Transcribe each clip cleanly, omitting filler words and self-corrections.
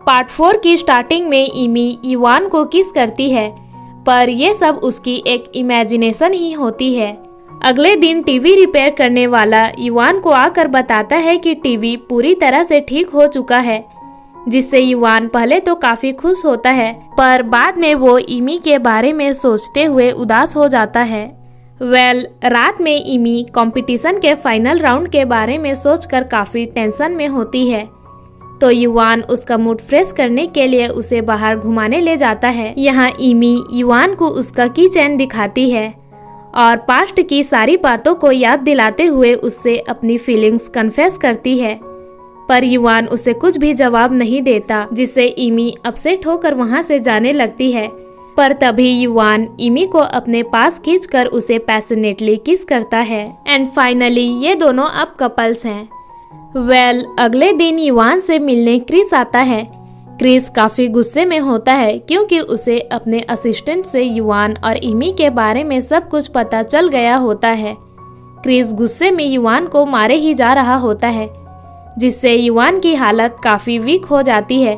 Part 4 की starting में Emmy युवान को किस करती है, पर यह सब उसकी एक इमेजिनेशन ही होती है। अगले दिन टीवी रिपेयर करने वाला युवान को आकर बताता है कि टीवी पूरी तरह से ठीक हो चुका है, जिससे युवान पहले तो काफी खुश होता है, पर बाद में वो इमी के बारे में सोचते हुए उदास हो जाता है। रात में इमी कंपटीशन के फाइनल राउंड के बारे में सोचकर काफी टेंशन में होती है, तो युवान उसका मूड फ्रेश करने के लिए उसे बाहर घुमाने ले जाता है। यहाँ इमी युवान को उसका की चेन दिखाती है और पास्ट की सारी बातों को याद दिलाते हुए उससे अपनी फीलिंग्स कन्फेस करती है, पर युवान उसे कुछ भी जवाब नहीं देता, जिससे इमी अपसेट होकर वहां से जाने लगती है। पर तभी युवान इमी को अपने पास खींचकर उसे पैशनेटली किस करता है एंड फाइनली ये दोनों अब कपल्स हैं। अगले दिन युवान से मिलने क्रिस आता है। क्रिस काफी गुस्से में होता है क्योंकि उसे अपने असिस्टेंट से युवान और इमी के बारे में सब कुछ पता चल गया होता है। क्रिस गुस्से में युवान को मारे ही जा रहा होता है, जिससे युवान की हालत काफी वीक हो जाती है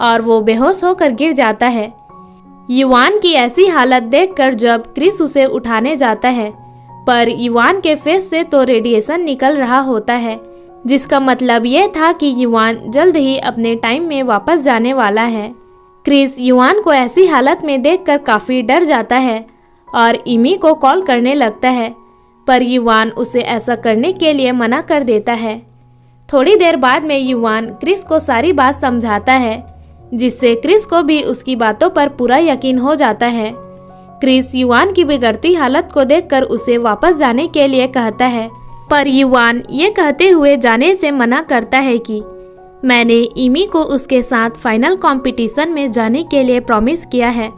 और वो बेहोश होकर गिर जाता है। युवान की ऐसी हालत देखकर जब क्रिस उसे उठाने जाता है, पर युवान के फेस से तो रेडिएशन निकल रहा होता है, जिसका मतलब यह था कि युवान जल्द ही अपने टाइम में वापस जाने वाला है। क्रिस युवान को ऐसी हालत में देखकर काफी डर जाता है और इमी को कॉल करने लगता है, पर युवान उसे ऐसा करने के लिए मना कर देता है। थोड़ी देर बाद में युवान क्रिस को सारी बात समझाता है, जिससे क्रिस को भी उसकी बातों पर पूरा यकीन हो जाता है। क्रिस युवान की बिगड़ती हालत को देखकर उसे वापस जाने के लिए कहता है, पर युवान ये कहते हुए जाने से मना करता है कि मैंने इमी को उसके साथ फाइनल कंपटीशन में जाने के लिए प्रॉमिस किया है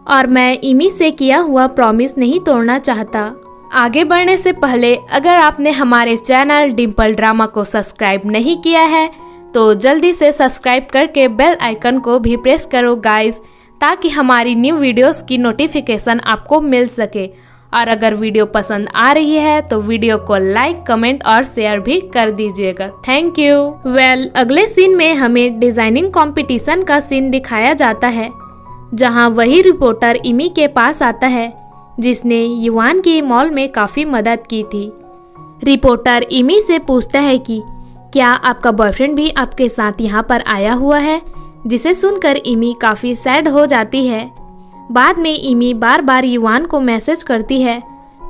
और मैं इमी से किया हुआ प्रॉमिस नहीं तोड़ना चाहता। आगे बढ़ने से पहले अगर आपने हमारे चैनल डिम्पल ड्रामा को सब्सक्राइब नहीं किया है तो जल्दी से सब्सक्राइब करके बेल आइकन को भी प्रेस करो गाइस, ताकि हमारी न्यू वीडियोस की नोटिफिकेशन आपको मिल सके। और अगर वीडियो पसंद आ रही है तो वीडियो को लाइक, कमेंट और शेयर भी कर दीजिएगा। Thank you. अगले सीन में हमें डिजाइनिंग कंपटीशन का सीन दिखाया जाता है, जहां वही रिपोर्टर इमी के पास आता है जिसने युवान की मॉल में काफी मदद की थी। रिपोर्टर इमी से पूछता है कि क्या आपका बॉयफ्रेंड भी आपके साथ यहाँ पर आया हुआ है, जिसे सुनकर इमी काफी सैड हो जाती है। बाद में इमी बार बार युवान को मैसेज करती है,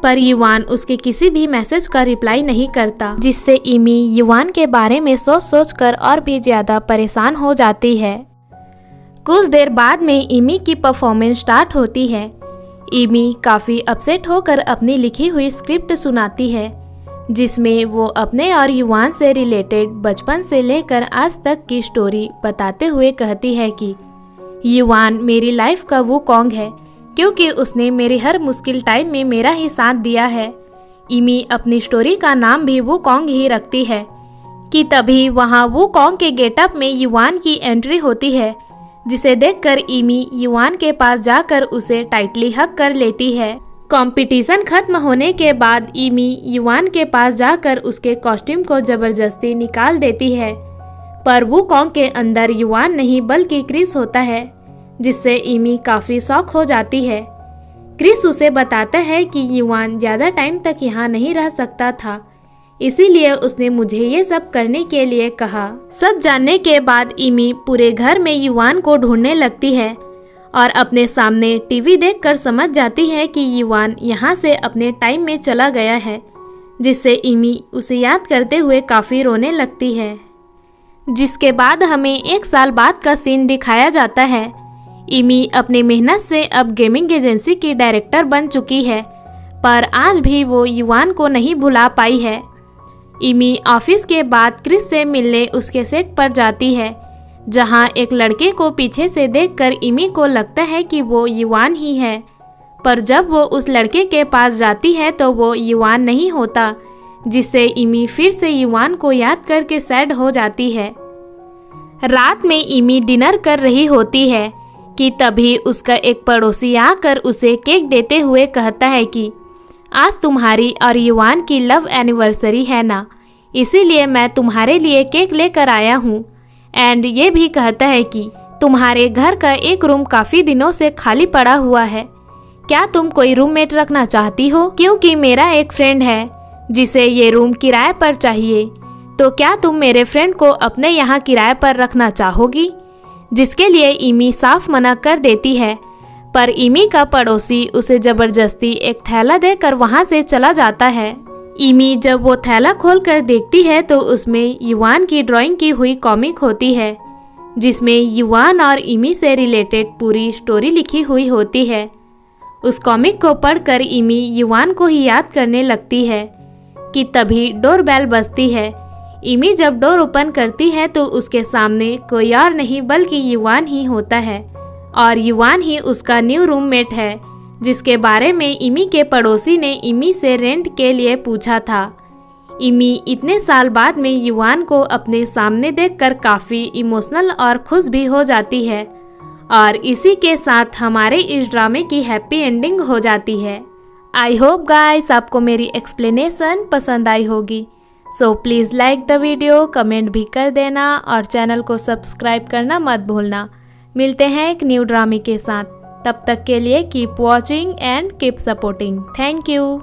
पर युवान उसके किसी भी मैसेज का रिप्लाई नहीं करता, जिससे इमी युवान के बारे में सोच सोच कर और भी ज्यादा परेशान हो जाती है। कुछ देर बाद में इमी की परफॉर्मेंस स्टार्ट होती है। इमी काफी अपसेट होकर अपनी लिखी हुई स्क्रिप्ट सुनाती है, जिसमें वो अपने और युवान से रिलेटेड बचपन से लेकर आज तक की स्टोरी बताते हुए कहती है कि युवान मेरी लाइफ का वो कॉन्ग है, क्योंकि उसने मेरे हर मुश्किल टाइम में मेरा ही साथ दिया है। इमी अपनी स्टोरी का नाम भी वो कॉन्ग ही रखती है कि तभी वहाँ वो कॉन्ग के गेटअप में युवान की एंट्री होती है, जिसे देखकर इमी युवान के पास जाकर उसे टाइटली हग कर लेती है। कंपटीशन खत्म होने के बाद इमी युवान के पास जाकर उसके कॉस्ट्यूम को जबरदस्ती निकाल देती है, पर वो कॉन्ग के अंदर युवान नहीं बल्कि क्रिस होता है, जिससे इमी काफी शॉक हो जाती है। क्रिस उसे बताता है कि युवान ज्यादा टाइम तक यहाँ नहीं रह सकता था, इसीलिए उसने मुझे ये सब करने के लिए कहा। सच जानने के बाद इमी पूरे घर में युवान को ढूंढने लगती है और अपने सामने टीवी देखकर समझ जाती है कि युवान यहाँ से अपने टाइम में चला गया है, जिससे इमी उसे याद करते हुए काफी रोने लगती है। जिसके बाद हमें 1 साल बाद का सीन दिखाया जाता है। इमी अपनी मेहनत से अब गेमिंग एजेंसी की डायरेक्टर बन चुकी है, पर आज भी वो युवान को नहीं भुला पाई है। इमी ऑफिस के बाद क्रिस से मिलने उसके सेट पर जाती है, जहां एक लड़के को पीछे से देखकर इमी को लगता है कि वो युवान ही है, पर जब वो उस लड़के के पास जाती है तो वो युवान नहीं होता, जिससे इमी फिर से युवान को याद करके सैड हो जाती है। रात में इमी डिनर कर रही होती है कि तभी उसका एक पड़ोसी आकर उसे केक देते हुए कहता है कि आज तुम्हारी और युवान की लव एनिवर्सरी है ना, इसीलिए मैं तुम्हारे लिए केक लेकर आया हूँ एंड ये भी कहता है कि तुम्हारे घर का एक रूम काफ़ी दिनों से खाली पड़ा हुआ है, क्या तुम कोई रूममेट रखना चाहती हो? क्योंकि मेरा एक फ्रेंड है जिसे ये रूम किराए पर चाहिए, तो क्या तुम मेरे फ्रेंड को अपने यहाँ किराए पर रखना चाहोगी? जिसके लिए इमी साफ मना कर देती है, पर इमी का पड़ोसी उसे जबरदस्ती एक थैला देकर वहाँ से चला जाता है। इमी जब वो थैला खोलकर देखती है तो उसमें युवान की ड्राइंग की हुई कॉमिक होती है, जिसमें युवान और इमी से रिलेटेड पूरी स्टोरी लिखी हुई होती है। उस कॉमिक को पढ़कर इमी युवान को ही याद करने लगती है कि तभी डोर बेल बजती है। इमी जब डोर ओपन करती है तो उसके सामने कोई और नहीं बल्कि युवान ही होता है, और युवान ही उसका न्यू रूममेट है, जिसके बारे में इमी के पड़ोसी ने इमी से रेंट के लिए पूछा था। इमी इतने साल बाद में युवान को अपने सामने देखकर काफ़ी इमोशनल और खुश भी हो जाती है, और इसी के साथ हमारे इस ड्रामे की हैप्पी एंडिंग हो जाती है। आई होप गाइस आपको मेरी एक्सप्लेनेशन पसंद आई होगी। So please like the video, comment भी कर देना और चैनल को सब्सक्राइब करना मत भूलना। मिलते हैं एक न्यू ड्रामे के साथ, तब तक के लिए keep watching and keep supporting. Thank you.